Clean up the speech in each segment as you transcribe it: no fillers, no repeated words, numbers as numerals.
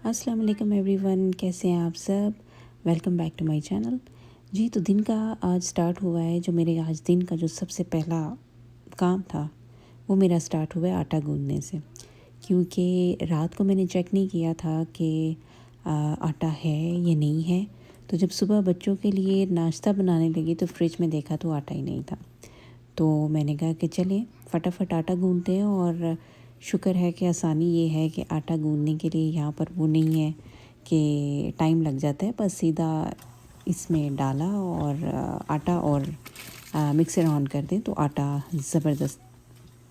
अस्सलाम वालेकुम एवरीवन, कैसे हैं आप सब। Welcome back to my channel. जी, तो दिन का आज स्टार्ट हुआ है। जो मेरे आज दिन का जो सबसे पहला काम था वो मेरा स्टार्ट हुआ है आटा गूंदने से, क्योंकि रात को मैंने चेक नहीं किया था कि आटा है या नहीं है। तो जब सुबह बच्चों के लिए नाश्ता बनाने लगी तो फ्रिज में देखा तो आटा ही नहीं था। तो मैंने कहा कि चलें फटाफट आटा गूंदते हैं। और शुक्र है कि आसानी ये है कि आटा गूंदने के लिए यहाँ पर वो नहीं है कि टाइम लग जाता है। बस सीधा इसमें डाला और आटा और मिक्सर ऑन कर दें तो आटा ज़बरदस्त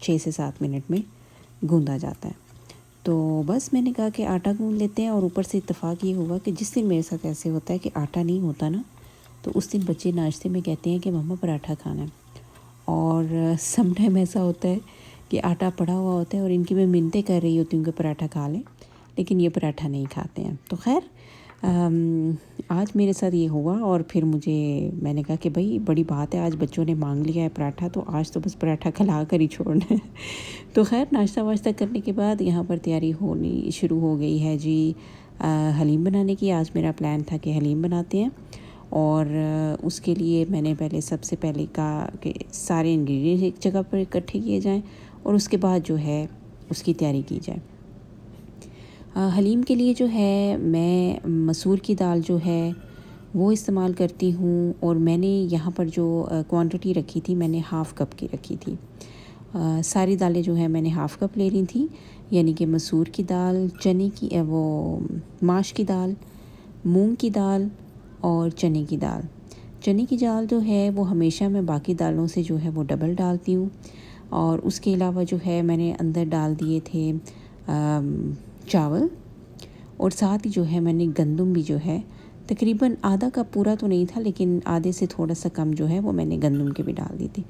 6 से 7 मिनट में गूंदा जाता है। तो बस मैंने कहा कि आटा गूंद लेते हैं। और ऊपर से इत्तेफाक ये हुआ कि जिस दिन मेरे साथ ऐसे होता है कि आटा नहीं होता ना, तो उस दिन बच्चे नाश्ते में कहते हैं कि मम्मा पराठा खाना है। और सम टाइम ऐसा होता है कि आटा पड़ा हुआ होता है और इनकी मैं मिन्नतें कर रही होती हूँ कि पराठा खा लें, लेकिन ये पराठा नहीं खाते हैं। तो खैर आज मेरे साथ ये हुआ। और फिर मैंने कहा कि भाई बड़ी बात है, आज बच्चों ने मांग लिया है पराठा, तो आज तो बस पराठा खिला कर ही छोड़ना है। तो खैर नाश्ता वाश्ता करने के बाद यहाँ पर तैयारी होनी शुरू हो गई है जी हलीम बनाने की। आज मेरा प्लान था कि हलीम बनाते हैं। और उसके लिए मैंने सबसे पहले कहा कि सारे इंग्रेडिएंट्स एक जगह पर इकट्ठे किए जाएं और उसके बाद जो है उसकी तैयारी की जाए। हलीम के लिए जो है मैं मसूर की दाल जो है वो इस्तेमाल करती हूँ। और मैंने यहाँ पर जो क्वांटिटी रखी थी मैंने हाफ़ कप की रखी थी। सारी दालें जो है मैंने हाफ़ कप ले रही थी, यानी कि मसूर की दाल, चने की वो माश की दाल, मूंग की दाल और चने की दाल। चने की दाल जो है वो हमेशा मैं बाकी दालों से जो है वो डबल डालती हूँ। और उसके अलावा जो है मैंने अंदर डाल दिए थे चावल। और साथ ही जो है मैंने गंदम भी जो है तकरीबन आधा कप, पूरा तो नहीं था लेकिन आधे से थोड़ा सा कम जो है वो मैंने गंदम के भी डाल दी थी।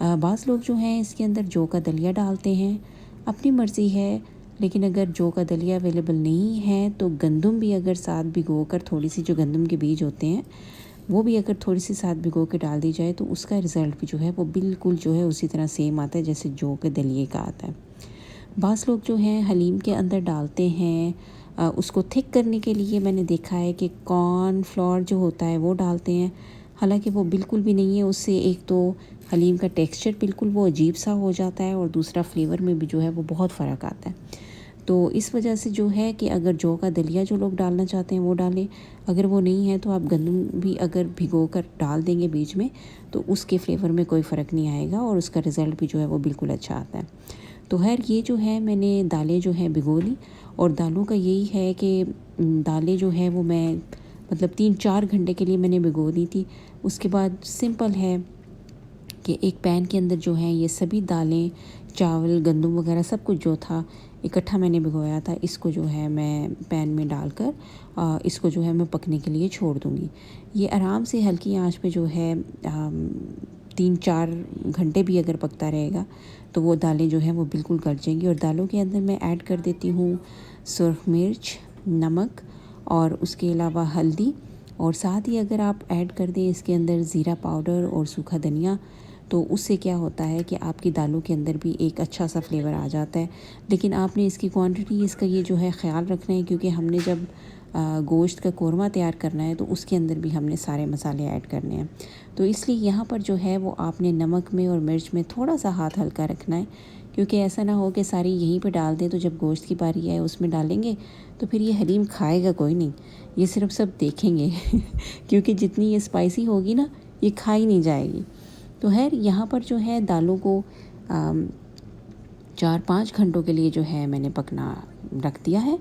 बाज़ लोग जो हैं इसके अंदर जौ का दलिया डालते हैं, अपनी मर्ज़ी है। लेकिन अगर जौ का दलिया अवेलेबल नहीं है तो गंदम भी अगर साथ भिगो कर, थोड़ी सी जो गंदम के बीज होते हैं वो भी अगर थोड़ी सी साथ भिगो के डाल दी जाए तो उसका रिज़ल्ट भी जो है वो बिल्कुल जो है उसी तरह सेम आता है जैसे जौ के दलिए का आता है। बाज़ लोग जो हैं हलीम के अंदर डालते हैं उसको थिक करने के लिए। मैंने देखा है कि कॉर्न फ्लोर जो होता है वो डालते हैं, हालांकि वो बिल्कुल भी नहीं है। उससे एक तो हलीम का टेक्सचर बिल्कुल वो अजीब सा हो जाता है और दूसरा फ्लेवर में भी जो है वो बहुत फ़र्क आता है। तो इस वजह से जो है कि अगर जौ का दलिया जो लोग डालना चाहते हैं वो डालें, अगर वो नहीं है तो आप गंदम भी अगर भिगो कर डाल देंगे बीच में तो उसके फ्लेवर में कोई फ़र्क नहीं आएगा और उसका रिज़ल्ट भी जो है वो बिल्कुल अच्छा आता है। तो खैर ये जो है मैंने दालें जो है भिगो ली। और दालों का यही है कि दालें जो है वो मैं मतलब 3-4 घंटे के लिए मैंने भिगो दी थी। उसके बाद सिंपल है कि एक पैन के अंदर जो है ये सभी दालें, चावल, गंदम वगैरह सब कुछ जो था इकट्ठा मैंने भिगोया था, इसको जो है मैं पैन में डालकर इसको जो है मैं पकने के लिए छोड़ दूँगी। ये आराम से हल्की आंच पे जो है 3-4 घंटे भी अगर पकता रहेगा तो वो दालें जो हैं वो बिल्कुल गल जाएंगी। और दालों के अंदर मैं ऐड कर देती हूँ सुरख मिर्च, नमक और उसके अलावा हल्दी। और साथ ही अगर आप ऐड कर दें इसके अंदर ज़ीरा पाउडर और सूखा धनिया, तो उससे क्या होता है कि आपकी दालों के अंदर भी एक अच्छा सा फ्लेवर आ जाता है। लेकिन आपने इसकी क्वांटिटी, इसका ये जो है ख़्याल रखना है, क्योंकि हमने जब गोश्त का कोरमा तैयार करना है तो उसके अंदर भी हमने सारे मसाले ऐड करने हैं। तो इसलिए यहाँ पर जो है वो आपने नमक में और मिर्च में थोड़ा सा हाथ हल्का रखना है, क्योंकि ऐसा ना हो कि सारी यहीं पे डाल दें तो जब गोश्त की बारी आए उसमें डालेंगे तो फिर ये हलीम खाएगा कोई नहीं, ये सिर्फ सब देखेंगे। क्योंकि जितनी ये स्पाइसी होगी ना ये खाई नहीं जाएगी। तो खैर यहाँ पर जो है दालों को 4-5 घंटों के लिए जो है मैंने पकना रख दिया है।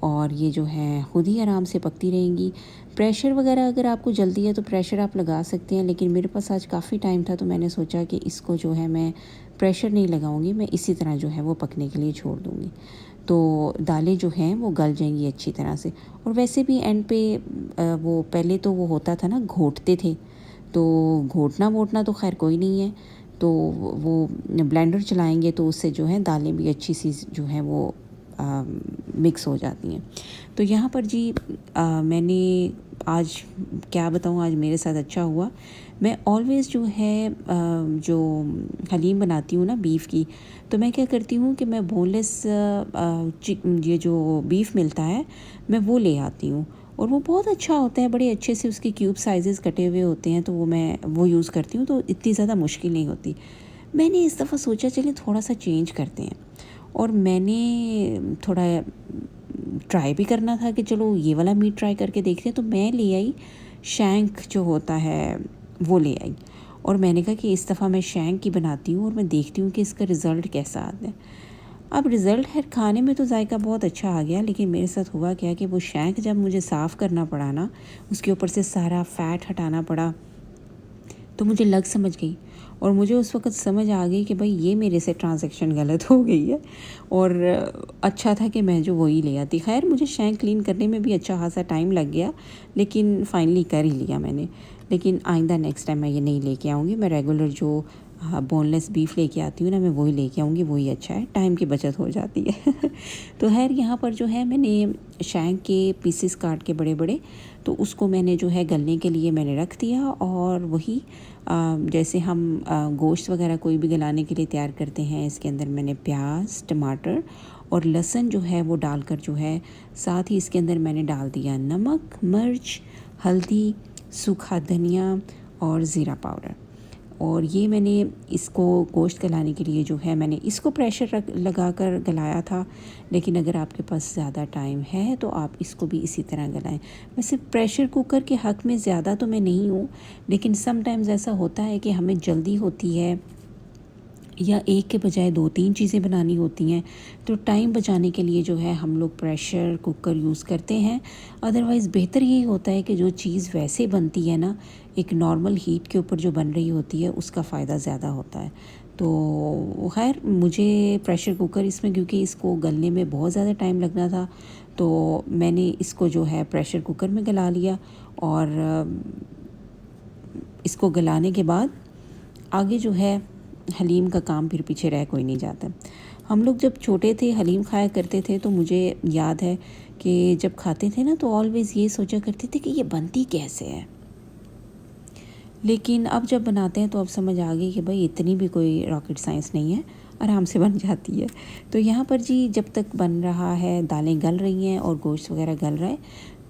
और ये जो है खुद ही आराम से पकती रहेंगी। प्रेशर वगैरह अगर आपको जल्दी है तो प्रेशर आप लगा सकते हैं, लेकिन मेरे पास आज काफ़ी टाइम था तो मैंने सोचा कि इसको जो है मैं प्रेशर नहीं लगाऊंगी, मैं इसी तरह जो है वो पकने के लिए छोड़ दूंगी। तो दालें जो हैं वो गल जाएंगी अच्छी तरह से। और वैसे भी एंड पे वो पहले तो वो होता था ना, घोटते थे, तो घोटना वोटना तो खैर कोई नहीं है। तो वो ब्लेंडर चलाएंगे तो उससे जो है दालें भी अच्छी सी जो है वो मिक्स हो जाती हैं। तो यहाँ पर जी मैंने आज क्या बताऊँ, आज मेरे साथ अच्छा हुआ। मैं ऑलवेज़ जो है जो हलीम बनाती हूँ ना बीफ की, तो मैं क्या करती हूँ कि मैं बोनलेस ये जो बीफ मिलता है मैं वो ले आती हूँ, और वो बहुत अच्छा होता है, बड़े अच्छे से उसके क्यूब साइज़ेस कटे हुए होते हैं, तो मैं वो यूज़ करती हूँ, तो इतनी ज़्यादा मुश्किल नहीं होती। मैंने इस दफ़ा सोचा चलिए थोड़ा सा चेंज करते हैं, और मैंने थोड़ा ट्राई भी करना था कि चलो ये वाला मीट ट्राई करके देखते हैं, तो मैं ले आई शैंक जो होता है वो ले आई, और मैंने कहा कि इस दफ़ा मैं शैंक की बनाती हूँ और मैं देखती हूँ कि इसका रिज़ल्ट कैसा आता है। अब रिज़ल्ट है, खाने में तो जायका बहुत अच्छा आ गया, लेकिन मेरे साथ हुआ क्या कि वो शैंक जब मुझे साफ़ करना पड़ा ना, उसके ऊपर से सारा फ़ैट हटाना पड़ा, तो मुझे लग समझ गई, और मुझे उस वक़्त समझ आ गई कि भाई ये मेरे से ट्रांजैक्शन गलत हो गई है, और अच्छा था कि मैं जो वही ले आती। ख़ैर मुझे शैंक क्लीन करने में भी अच्छा खासा टाइम लग गया, लेकिन फ़ाइनली कर ही लिया मैंने। लेकिन आइंदा नेक्स्ट टाइम मैं ये नहीं लेके आऊँगी, मैं रेगुलर जो बोनलेस बीफ लेके आती हूँ ना, मैं वही लेके आऊँगी, वही अच्छा है, टाइम की बचत हो जाती है। तो खैर यहाँ पर जो है मैंने शैंक के पीसेस काट के बड़े बड़े, तो उसको मैंने जो है गलने के लिए मैंने रख दिया, और वही जैसे हम गोश्त वगैरह कोई भी गलाने के लिए तैयार करते हैं, इसके अंदर मैंने प्याज, टमाटर और लहसुन जो है वो डालकर जो है, साथ ही इसके अंदर मैंने डाल दिया नमक, मिर्च, हल्दी, सूखा धनिया और ज़ीरा पाउडर। और ये मैंने इसको गोश्त गलाने के लिए जो है मैंने इसको प्रेशर लगा कर गलाया था, लेकिन अगर आपके पास ज़्यादा टाइम है तो आप इसको भी इसी तरह गलाएं। वैसे प्रेशर कुकर के हक़ में ज़्यादा तो मैं नहीं हूँ, लेकिन समटाइम्स ऐसा होता है कि हमें जल्दी होती है या एक के बजाय 2-3 चीज़ें बनानी होती हैं, तो टाइम बचाने के लिए जो है हम लोग प्रेशर कुकर यूज़ करते हैं। अदरवाइज़ बेहतर यही होता है कि जो चीज़ वैसे बनती है ना, एक नॉर्मल हीट के ऊपर जो बन रही होती है, उसका फ़ायदा ज़्यादा होता है। तो खैर मुझे प्रेशर कुकर इसमें, क्योंकि इसको गलने में बहुत ज़्यादा टाइम लगना था, तो मैंने इसको जो है प्रेशर कुकर में गला लिया, और इसको गलाने के बाद आगे जो है हलीम का काम फिर पीछे रह कोई नहीं जाता। हम लोग जब छोटे थे हलीम खाया करते थे, तो मुझे याद है कि जब खाते थे ना, तो ऑलवेज़ ये सोचा करते थे कि ये बनती कैसे है, लेकिन अब जब बनाते हैं तो अब समझ आ गई कि भाई इतनी भी कोई रॉकेट साइंस नहीं है, आराम से बन जाती है। तो यहाँ पर जी जब तक बन रहा है, दालें गल रही हैं और गोश्त वगैरह गल रहा है,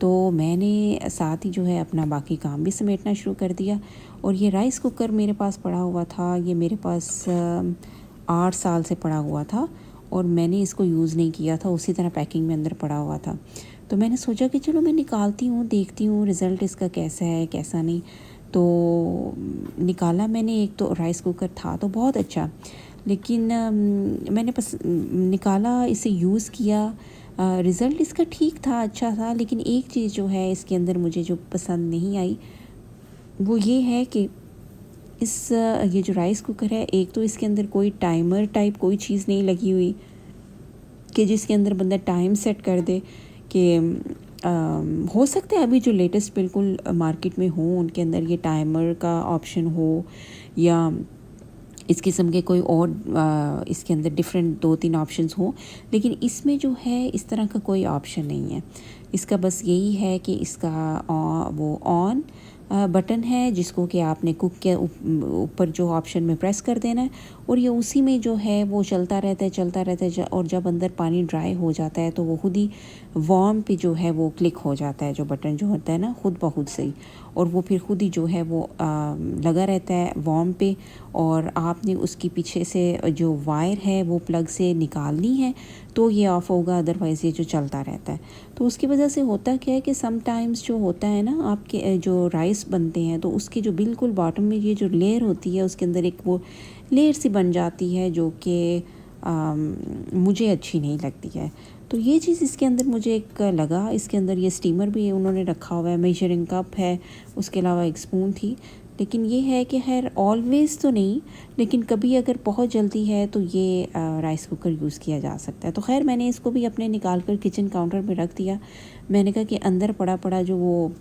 तो मैंने साथ ही जो है अपना बाकी काम भी समेटना शुरू कर दिया। और ये राइस कुकर मेरे पास पड़ा हुआ था, ये मेरे पास 8 साल से पड़ा हुआ था, और मैंने इसको यूज़ नहीं किया था, उसी तरह पैकिंग में अंदर पड़ा हुआ था। तो मैंने सोचा कि चलो मैं निकालती हूँ, देखती हूँ रिज़ल्ट इसका कैसा है कैसा नहीं। तो निकाला मैंने, एक तो राइस कुकर था तो बहुत अच्छा, लेकिन मैंने निकाला, इसे यूज़ किया, रिज़ल्ट इसका ठीक था, अच्छा था, लेकिन एक चीज़ जो है इसके अंदर मुझे जो पसंद नहीं आई, वो ये है कि ये जो राइस कुकर है, एक तो इसके अंदर कोई टाइमर टाइप कोई चीज़ नहीं लगी हुई कि जिसके अंदर बंदा टाइम सेट कर दे कि हो सकता है अभी जो लेटेस्ट बिल्कुल मार्केट में हो उनके अंदर ये टाइमर का ऑप्शन हो, या इस किस्म के कोई और इसके अंदर डिफरेंट 2-3 ऑप्शंस हो, लेकिन इसमें जो है इस तरह का कोई ऑप्शन नहीं है। इसका बस यही है कि इसका वो ऑन बटन है, जिसको कि आपने कुक के ऊपर जो ऑप्शन में प्रेस कर देना है, और ये उसी में जो है वो चलता रहता है, और जब अंदर पानी ड्राई हो जाता है तो वो खुद ही वार्म पे जो है वो क्लिक हो जाता है, जो बटन जो होता है ना, खुद ब खुद से ही, और वो फिर खुद ही जो है वो लगा रहता है वार्म पे, और आपने उसकी पीछे से जो वायर है वो प्लग से निकालनी है तो ये ऑफ़ होगा, अदरवाइज़ ये जो चलता रहता है। तो उसकी वजह से होता क्या है कि समटाइम्स जो होता है ना, आपके जो राइस बनते हैं तो उसकी जो बिल्कुल बॉटम में ये जो लेयर होती है, उसके अंदर एक वो लेयर सी बन जाती है, जो कि मुझे अच्छी नहीं लगती है। तो ये चीज़ इसके अंदर मुझे एक लगा। इसके अंदर ये स्टीमर भी उन्होंने रखा हुआ है, मेजरिंग कप है, उसके अलावा एक स्पून थी, लेकिन ये है कि खैर ऑलवेज़ तो नहीं, लेकिन कभी अगर बहुत जल्दी है तो ये राइस कुकर यूज़ किया जा सकता है। तो खैर मैंने इसको भी अपने निकाल कर किचन काउंटर पे रख दिया। मैंने कहा कि अंदर पड़ा पड़ा जो वो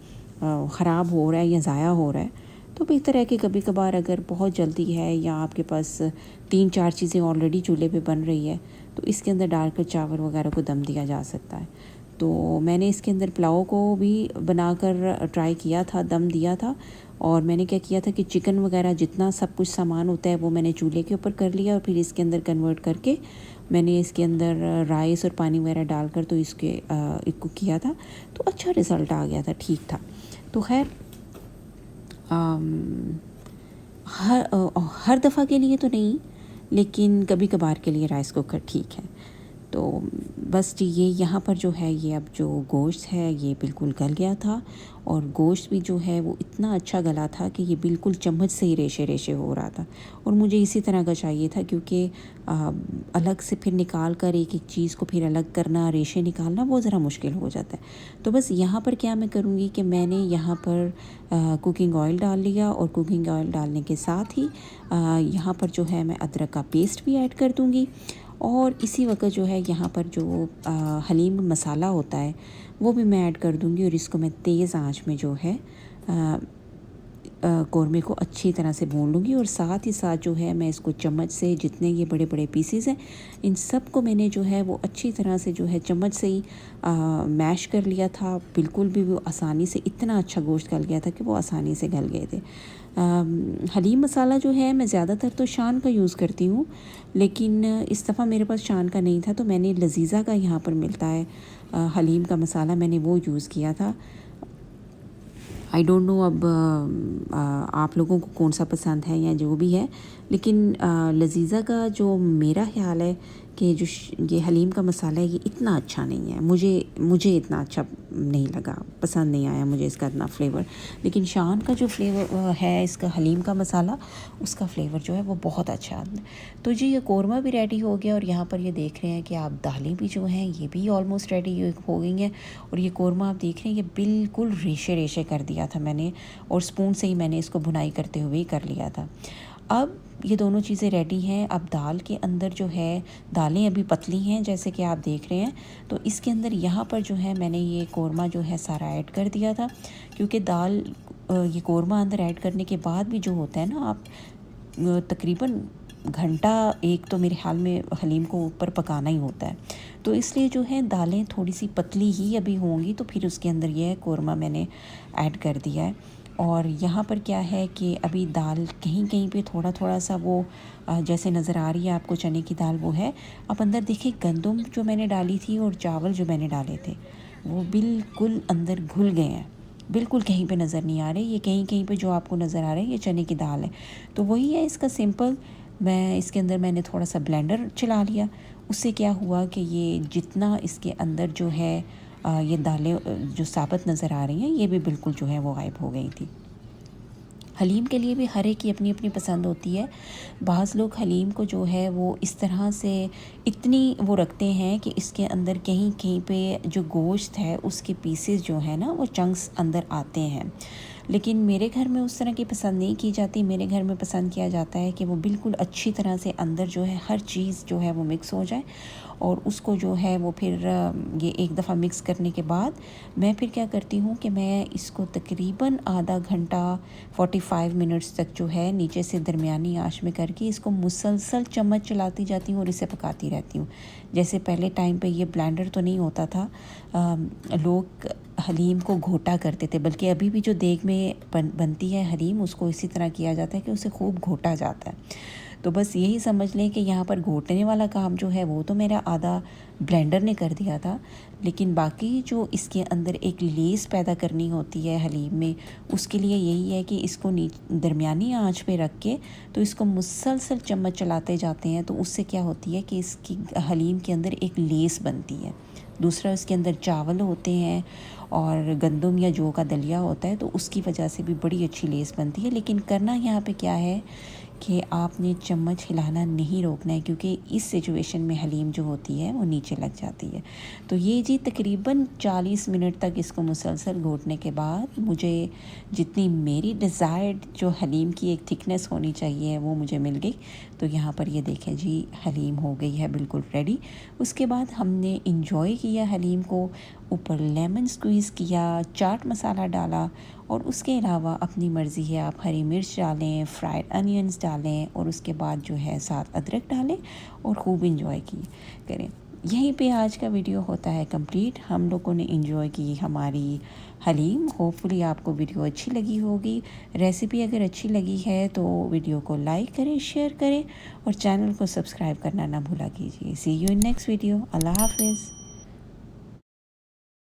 ख़राब हो रहा है या ज़ाया हो रहा है, तो बेहतर है कि कभी कभार अगर बहुत जल्दी है या आपके पास 3-4 चीज़ें ऑलरेडी चूल्हे पे बन रही है, तो इसके अंदर डालकर चावल वगैरह को दम दिया जा सकता है। तो मैंने इसके अंदर पुलाव को भी बनाकर ट्राई किया था, दम दिया था। और मैंने क्या किया था कि चिकन वगैरह जितना सब कुछ सामान होता है वो मैंने चूल्हे के ऊपर कर लिया और फिर इसके अंदर कन्वर्ट करके मैंने इसके अंदर राइस और पानी वगैरह डालकर तो इसको किया था। तो अच्छा रिज़ल्ट आ गया था, ठीक था। तो खैर हर दफ़ा के लिए तो नहीं, लेकिन कभी कभार के लिए राइस कुकर ठीक है। तो बस जी, ये यहाँ पर जो है ये अब जो गोश्त है ये बिल्कुल गल गया था और गोश्त भी जो है वो इतना अच्छा गला था कि ये बिल्कुल चम्मच से ही रेशे रेशे हो रहा था। और मुझे इसी तरह का चाहिए था, क्योंकि अलग से फिर निकाल कर एक एक चीज़ को फिर अलग करना, रेशे निकालना वो ज़रा मुश्किल हो जाता है। तो बस यहाँ पर क्या मैं करूँगी कि मैंने यहाँ पर कुकिंग ऑयल डाल लिया और कुकिंग ऑयल डालने के साथ ही यहाँ पर जो है मैं अदरक का पेस्ट भी ऐड कर दूँगी। और इसी वक्त जो है यहाँ पर जो हलीम मसाला होता है वो भी मैं ऐड कर दूँगी और इसको मैं तेज़ आंच में जो है कौरमे को अच्छी तरह से भून लूँगी। और साथ ही साथ जो है मैं इसको चम्मच से, जितने ये बड़े बड़े पीसेस हैं इन सब को मैंने जो है वो अच्छी तरह से जो है चम्मच से ही मैश कर लिया था। बिल्कुल भी वो आसानी से, इतना अच्छा गोश्त गल गया था कि वो आसानी से गल गए थे। हलीम मसाला जो है मैं ज़्यादातर तो शान का यूज़ करती हूँ, लेकिन इस दफ़ा मेरे पास शान का नहीं था तो मैंने लजीज़ा का यहाँ पर मिलता है हलीम का मसाला, मैंने वो यूज़ किया था। आई डोंट नो अब आप लोगों को कौन सा पसंद है या जो भी है, लेकिन लजीज़ा का जो मेरा ख्याल है कि जो ये हलीम का मसाला है ये इतना अच्छा नहीं है, मुझे इतना अच्छा नहीं लगा, पसंद नहीं आया मुझे इसका इतना फ्लेवर। लेकिन शान का जो फ्लेवर है इसका हलीम का मसाला, उसका फ्लेवर जो है वो बहुत अच्छा है। तो जी ये कौरमा भी रेडी हो गया और यहाँ पर ये देख रहे हैं कि आप दालें भी जो हैं ये भी ऑलमोस्ट रेडी हो गई हैं। और ये कौरमा आप देख रहे हैं ये बिल्कुल रेशे रेशे कर दिया था मैंने, और स्पून से ही मैंने इसको भुनाई करते हुए ही कर लिया था। अब ये दोनों चीज़ें रेडी हैं। अब दाल के अंदर जो है, दालें अभी पतली हैं जैसे कि आप देख रहे हैं, तो इसके अंदर यहाँ पर जो है मैंने ये कौरमा जो है सारा ऐड कर दिया था। क्योंकि दाल ये कौरमा अंदर ऐड करने के बाद भी जो होता है ना, आप तकरीबन घंटा एक तो मेरे ख्याल में हलीम को ऊपर पकाना ही होता है, तो इसलिए जो है दालें थोड़ी सी पतली ही अभी होंगी। तो फिर उसके अंदर यह कौरमा मैंने ऐड कर दिया है। और यहाँ पर क्या है कि अभी दाल कहीं कहीं पे थोड़ा थोड़ा सा वो जैसे नज़र आ रही है आपको चने की दाल वो है। अब अंदर देखिए गंदम जो मैंने डाली थी और चावल जो मैंने डाले थे वो बिल्कुल अंदर घुल गए हैं, बिल्कुल कहीं पे नज़र नहीं आ रहे। ये कहीं कहीं पे जो आपको नज़र आ रहा है ये चने की दाल है। तो वही है इसका सिंपल। मैं इसके अंदर मैंने थोड़ा सा ब्लेंडर चला लिया, उससे क्या हुआ कि ये जितना इसके अंदर जो है ये दालें जो साबुत नज़र आ रही हैं ये भी बिल्कुल जो है वो गायब हो गई थी। हलीम के लिए भी हर एक की अपनी अपनी पसंद होती है। बाज़ लोग हलीम को जो है वो इस तरह से इतनी वो रखते हैं कि इसके अंदर कहीं कहीं पे जो गोश्त है उसके पीसेस जो है ना वो चंक्स अंदर आते हैं। लेकिन मेरे घर में उस तरह की पसंद नहीं की जाती। मेरे घर में पसंद किया जाता है कि वो बिल्कुल अच्छी तरह से अंदर जो है हर चीज़ जो है वो मिक्स हो जाए। और उसको जो है वो फिर ये एक दफ़ा मिक्स करने के बाद मैं फिर क्या करती हूँ कि मैं इसको तकरीबन आधा घंटा 45 मिनट्स तक जो है नीचे से दरमियानी आंच में करके इसको मुसलसल चम्मच चलाती जाती हूँ और इसे पकाती रहती हूँ। जैसे पहले टाइम पे ये ब्लेंडर तो नहीं होता था, लोग हलीम को घोटा करते थे, बल्कि अभी भी जो देग में बनती है हलीम उसको इसी तरह किया जाता है कि उसे खूब घोटा जाता है। तो बस यही समझ लें कि यहाँ पर घोटने वाला काम जो है वो तो मेरा आधा ब्लेंडर ने कर दिया था, लेकिन बाकी जो इसके अंदर एक लेस पैदा करनी होती है हलीम में, उसके लिए यही है कि इसको दरमियानी आंच पे रख के तो इसको मुसलसल चम्मच चलाते जाते हैं। तो उससे क्या होती है कि इसकी हलीम के अंदर एक लेस बनती है। दूसरा इसके अंदर चावल होते हैं और गंदम या जौ का दलिया होता है, तो उसकी वजह से भी बड़ी अच्छी लेस बनती है। लेकिन करना यहाँ पे क्या है कि आपने चम्मच हिलाना नहीं रोकना है, क्योंकि इस सिचुएशन में हलीम जो होती है वो नीचे लग जाती है। तो ये जी तकरीबन 40 मिनट तक इसको मुसलसल घोटने के बाद मुझे जितनी मेरी डिज़ायर्ड जो हलीम की एक थिकनेस होनी चाहिए वो मुझे मिल गई। तो यहाँ पर ये देखें जी हलीम हो गई है बिल्कुल रेडी। उसके बाद हमने इंजॉय किया हलीम को, ऊपर लेमन स्क्वीज़ किया, चाट मसाला डाला और उसके अलावा अपनी मर्ज़ी है आप हरी मिर्च डालें, फ्राइड अनियंस डालें और उसके बाद जो है साथ अदरक डालें और खूब इंजॉय करें। यहीं पे आज का वीडियो होता है कंप्लीट। हम लोगों ने एंजॉय की हमारी हलीम। होपफुली आपको वीडियो अच्छी लगी होगी। रेसिपी अगर अच्छी लगी है तो वीडियो को लाइक करें, शेयर करें और चैनल को सब्सक्राइब करना ना भूला कीजिए। सी यू इन नेक्स्ट वीडियो। अल्लाह हाफिज़।